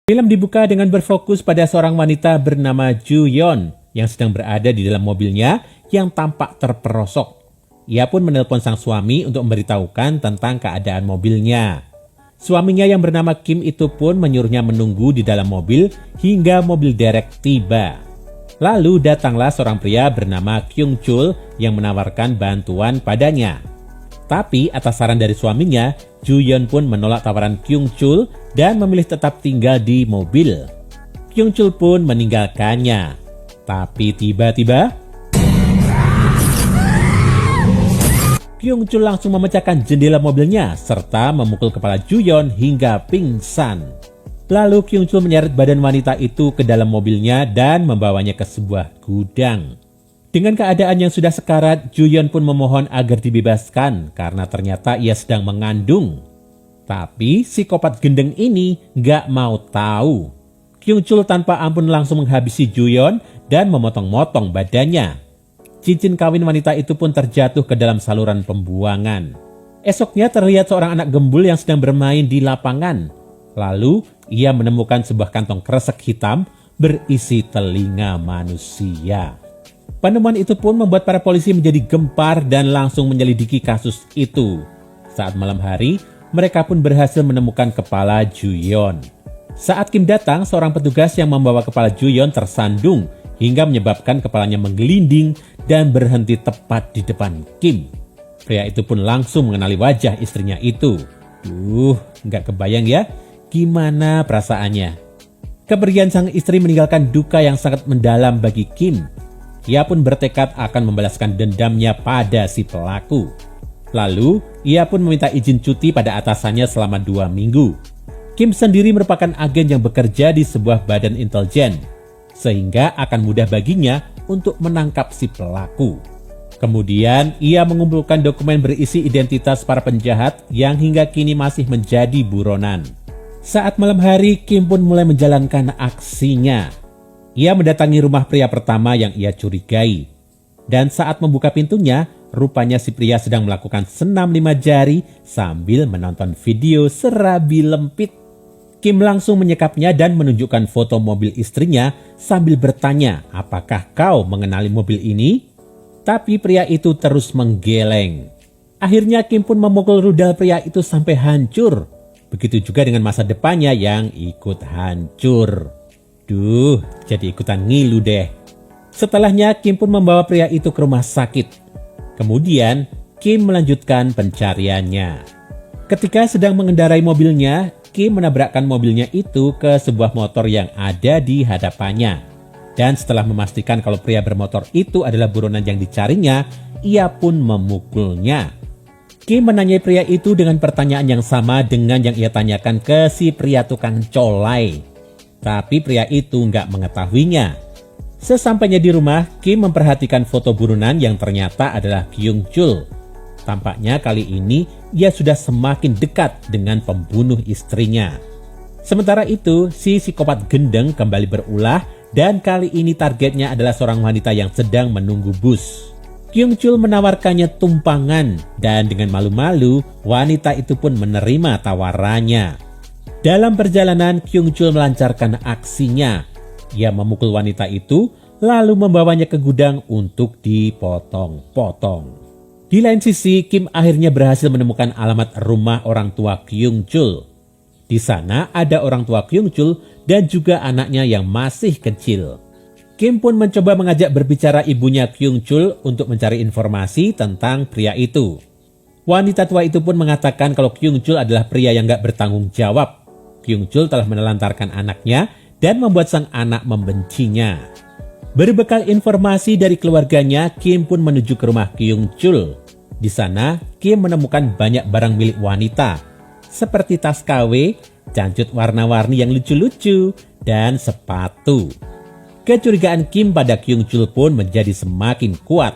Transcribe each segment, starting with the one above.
Film dibuka dengan berfokus pada seorang wanita bernama Ju-yeon yang sedang berada di dalam mobilnya yang tampak terperosok. Ia pun menelpon sang suami untuk memberitahukan tentang keadaan mobilnya. Suaminya yang bernama Kim itu pun menyuruhnya menunggu di dalam mobil hingga mobil derek tiba. Lalu datanglah seorang pria bernama Kyung-chul yang menawarkan bantuan padanya. Tapi atas saran dari suaminya, Ju-yeon pun menolak tawaran Kyung-chul dan memilih tetap tinggal di mobil. Kyung-chul pun meninggalkannya. Tapi tiba-tiba, Kyung-chul langsung memecahkan jendela mobilnya serta memukul kepala Ju-yeon hingga pingsan. Lalu Kyung-chul menyeret badan wanita itu ke dalam mobilnya dan membawanya ke sebuah gudang. Dengan keadaan yang sudah sekarat, Ju-yeon pun memohon agar dibebaskan karena ternyata ia sedang mengandung. Tapi psikopat gendeng ini gak mau tahu. Kyung-chul tanpa ampun langsung menghabisi Ju-yeon dan memotong-motong badannya. Cincin kawin wanita itu pun terjatuh ke dalam saluran pembuangan. Esoknya terlihat seorang anak gembul yang sedang bermain di lapangan. Lalu ia menemukan sebuah kantong kresek hitam berisi telinga manusia. Penemuan itu pun membuat para polisi menjadi gempar dan langsung menyelidiki kasus itu. Saat malam hari, mereka pun berhasil menemukan kepala Ju-yeon. Saat Kim datang, seorang petugas yang membawa kepala Ju-yeon tersandung hingga menyebabkan kepalanya menggelinding dan berhenti tepat di depan Kim. Pria itu pun langsung mengenali wajah istrinya itu. Nggak kebayang ya gimana perasaannya. Kepergian sang istri meninggalkan duka yang sangat mendalam bagi Kim. Ia pun bertekad akan membalaskan dendamnya pada si pelaku. Lalu, ia pun meminta izin cuti pada atasannya selama 2 minggu. Kim sendiri merupakan agen yang bekerja di sebuah badan intelijen, sehingga akan mudah baginya untuk menangkap si pelaku. Kemudian, ia mengumpulkan dokumen berisi identitas para penjahat yang hingga kini masih menjadi buronan. Saat malam hari, Kim pun mulai menjalankan aksinya. Ia mendatangi rumah pria pertama yang ia curigai. Dan saat membuka pintunya, rupanya si pria sedang melakukan senam 5 jari sambil menonton video serabi lempit. Kim langsung menyekapnya dan menunjukkan foto mobil istrinya sambil bertanya, "Apakah kau mengenali mobil ini?" Tapi pria itu terus menggeleng. Akhirnya Kim pun memukul rudal pria itu sampai hancur. Begitu juga dengan masa depannya yang ikut hancur. Jadi ikutan ngilu deh. Setelahnya Kim pun membawa pria itu ke rumah sakit. Kemudian Kim melanjutkan pencariannya. Ketika sedang mengendarai mobilnya, Kim menabrakkan mobilnya itu ke sebuah motor yang ada di hadapannya. Dan setelah memastikan kalau pria bermotor itu adalah buronan yang dicarinya, ia pun memukulnya. Kim menanyai pria itu dengan pertanyaan yang sama dengan yang ia tanyakan ke si pria tukang colai. Tapi pria itu nggak mengetahuinya. Sesampainya di rumah, Kim memperhatikan foto buronan yang ternyata adalah Kyung-chul. Tampaknya kali ini ia sudah semakin dekat dengan pembunuh istrinya. Sementara itu, si psikopat gendeng kembali berulah dan kali ini targetnya adalah seorang wanita yang sedang menunggu bus. Kyung-chul menawarkannya tumpangan dan dengan malu-malu wanita itu pun menerima tawarannya. Dalam perjalanan, Kyung-chul melancarkan aksinya. Ia memukul wanita itu, lalu membawanya ke gudang untuk dipotong-potong. Di lain sisi, Kim akhirnya berhasil menemukan alamat rumah orang tua Kyung-chul. Di sana ada orang tua Kyung-chul dan juga anaknya yang masih kecil. Kim pun mencoba mengajak berbicara ibunya Kyung-chul untuk mencari informasi tentang pria itu. Wanita tua itu pun mengatakan kalau Kyung-chul adalah pria yang gak bertanggung jawab. Kyung-chul telah menelantarkan anaknya dan membuat sang anak membencinya. Berbekal informasi dari keluarganya, Kim pun menuju ke rumah Kyung-chul. Di sana, Kim menemukan banyak barang milik wanita, seperti tas KW, cancut warna-warni yang lucu-lucu, dan sepatu. Kecurigaan Kim pada Kyung-chul pun menjadi semakin kuat.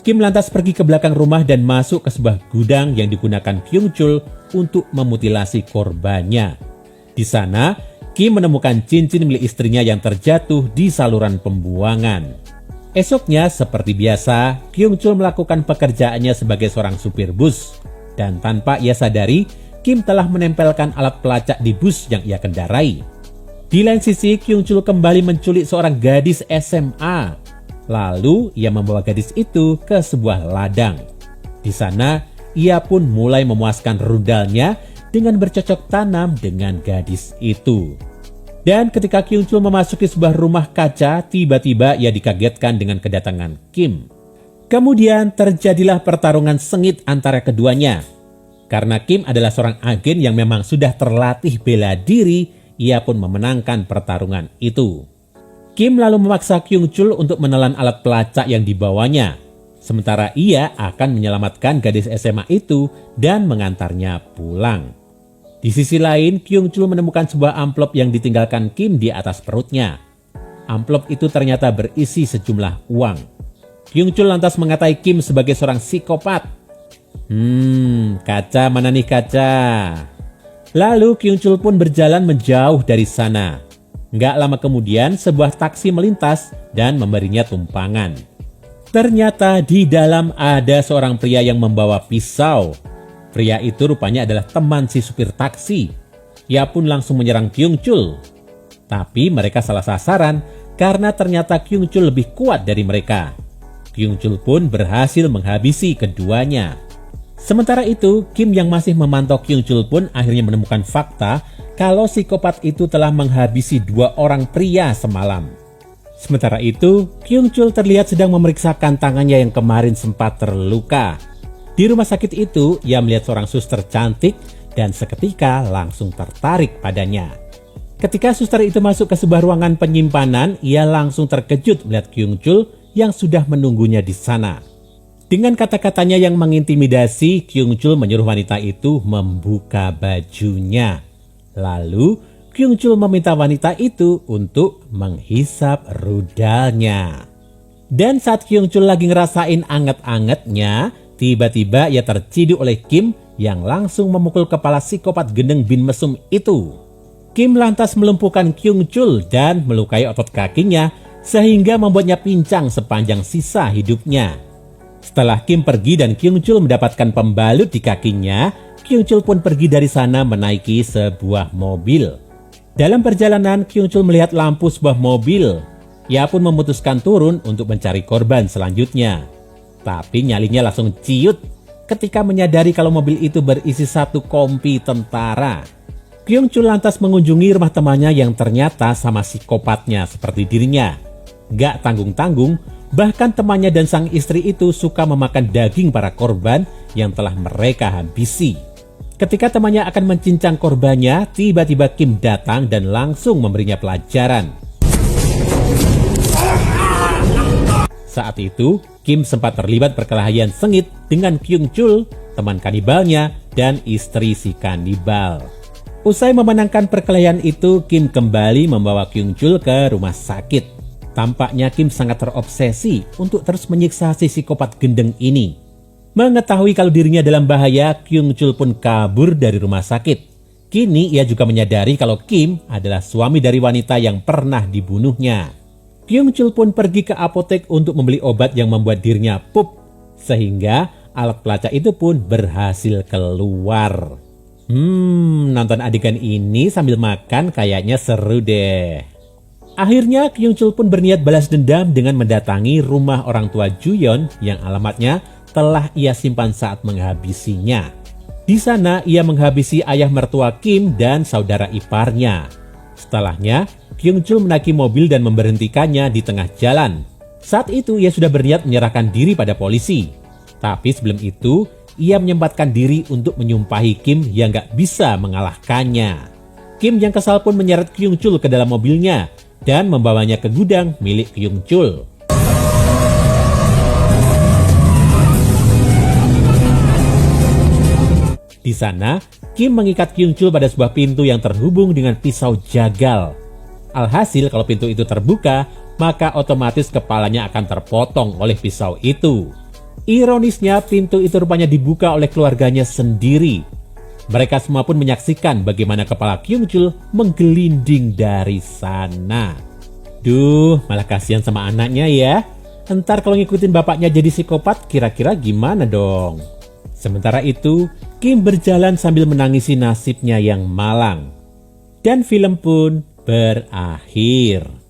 Kim lantas pergi ke belakang rumah dan masuk ke sebuah gudang yang digunakan Kyung-chul untuk memutilasi korbannya. Di sana, Kim menemukan cincin milik istrinya yang terjatuh di saluran pembuangan. Esoknya, seperti biasa, Kyung-chul melakukan pekerjaannya sebagai seorang supir bus. Dan tanpa ia sadari, Kim telah menempelkan alat pelacak di bus yang ia kendarai. Di lain sisi, Kyung Chul kembali menculik seorang gadis SMA. Lalu ia membawa gadis itu ke sebuah ladang. Di sana, ia pun mulai memuaskan rudalnya dengan bercocok tanam dengan gadis itu. Dan ketika Kyung Chul memasuki sebuah rumah kaca, tiba-tiba ia dikagetkan dengan kedatangan Kim. Kemudian terjadilah pertarungan sengit antara keduanya. Karena Kim adalah seorang agen yang memang sudah terlatih bela diri, ia pun memenangkan pertarungan itu. Kim lalu memaksa Kyung Chul untuk menelan alat pelacak yang dibawanya. Sementara ia akan menyelamatkan gadis SMA itu dan mengantarnya pulang. Di sisi lain, Kyung Chul menemukan sebuah amplop yang ditinggalkan Kim di atas perutnya. Amplop itu ternyata berisi sejumlah uang. Kyung Chul lantas mengatai Kim sebagai seorang psikopat. Kaca mana nih kaca? Lalu Kyung Chul pun berjalan menjauh dari sana. Nggak lama kemudian sebuah taksi melintas dan memberinya tumpangan. Ternyata di dalam ada seorang pria yang membawa pisau. Pria itu rupanya adalah teman si supir taksi. Ia pun langsung menyerang Kyung Chul. Tapi mereka salah sasaran karena ternyata Kyung Chul lebih kuat dari mereka. Kyung Chul pun berhasil menghabisi keduanya. Sementara itu, Kim yang masih memantau Kyung Chul pun akhirnya menemukan fakta kalau psikopat itu telah menghabisi 2 orang pria semalam. Sementara itu, Kyung Chul terlihat sedang memeriksakan tangannya yang kemarin sempat terluka. Di rumah sakit itu, ia melihat seorang suster cantik dan seketika langsung tertarik padanya. Ketika suster itu masuk ke sebuah ruangan penyimpanan, ia langsung terkejut melihat Kyung Chul yang sudah menunggunya di sana. Dengan kata-katanya yang mengintimidasi, Kyung Chul menyuruh wanita itu membuka bajunya. Lalu, Kyung Chul meminta wanita itu untuk menghisap rudalnya. Dan saat Kyung Chul lagi ngerasain anget-angetnya, tiba-tiba ia terciduk oleh Kim yang langsung memukul kepala psikopat gendeng bin mesum itu. Kim lantas melumpuhkan Kyung Chul dan melukai otot kakinya sehingga membuatnya pincang sepanjang sisa hidupnya. Setelah Kim pergi dan Kyung Chul mendapatkan pembalut di kakinya, Kyung Chul pun pergi dari sana menaiki sebuah mobil. Dalam perjalanan, Kyung Chul melihat lampu sebuah mobil. Ia pun memutuskan turun untuk mencari korban selanjutnya. Tapi nyalinya langsung ciut ketika menyadari kalau mobil itu berisi 1 kompi tentara. Kyung Chul lantas mengunjungi rumah temannya yang ternyata sama psikopatnya seperti dirinya. Gak tanggung-tanggung, bahkan temannya dan sang istri itu suka memakan daging para korban yang telah mereka habisi. Ketika temannya akan mencincang korbannya, tiba-tiba Kim datang dan langsung memberinya pelajaran. Saat itu, Kim sempat terlibat perkelahian sengit dengan Kyung Chul, teman kanibalnya, dan istri si kanibal. Usai memenangkan perkelahian itu, Kim kembali membawa Kyung Chul ke rumah sakit. Tampaknya Kim sangat terobsesi untuk terus menyiksa si psikopat gendeng ini. Mengetahui kalau dirinya dalam bahaya, Kyung Chul pun kabur dari rumah sakit. Kini ia juga menyadari kalau Kim adalah suami dari wanita yang pernah dibunuhnya. Kyung Chul pun pergi ke apotek untuk membeli obat yang membuat dirinya pup, sehingga alat pelacak itu pun berhasil keluar. Nonton adegan ini sambil makan kayaknya seru deh. Akhirnya Kyung Chul pun berniat balas dendam dengan mendatangi rumah orang tua Juyeon yang alamatnya telah ia simpan saat menghabisinya. Di sana ia menghabisi ayah mertua Kim dan saudara iparnya. Setelahnya, Kyung Chul menaiki mobil dan memberhentikannya di tengah jalan. Saat itu ia sudah berniat menyerahkan diri pada polisi. Tapi sebelum itu, ia menyempatkan diri untuk menyumpahi Kim yang gak bisa mengalahkannya. Kim yang kesal pun menyeret Kyung Chul ke dalam mobilnya dan membawanya ke gudang milik Kyung Chul. Di sana, Kim mengikat Kyung Chul pada sebuah pintu yang terhubung dengan pisau jagal. Alhasil kalau pintu itu terbuka, maka otomatis kepalanya akan terpotong oleh pisau itu. Ironisnya, pintu itu rupanya dibuka oleh keluarganya sendiri. Mereka semua pun menyaksikan bagaimana kepala Kyung Chul menggelinding dari sana. Duh, malah kasihan sama anaknya ya. Entar kalau ngikutin bapaknya jadi psikopat, kira-kira gimana dong? Sementara itu, Kim berjalan sambil menangisi nasibnya yang malang. Dan film pun berakhir.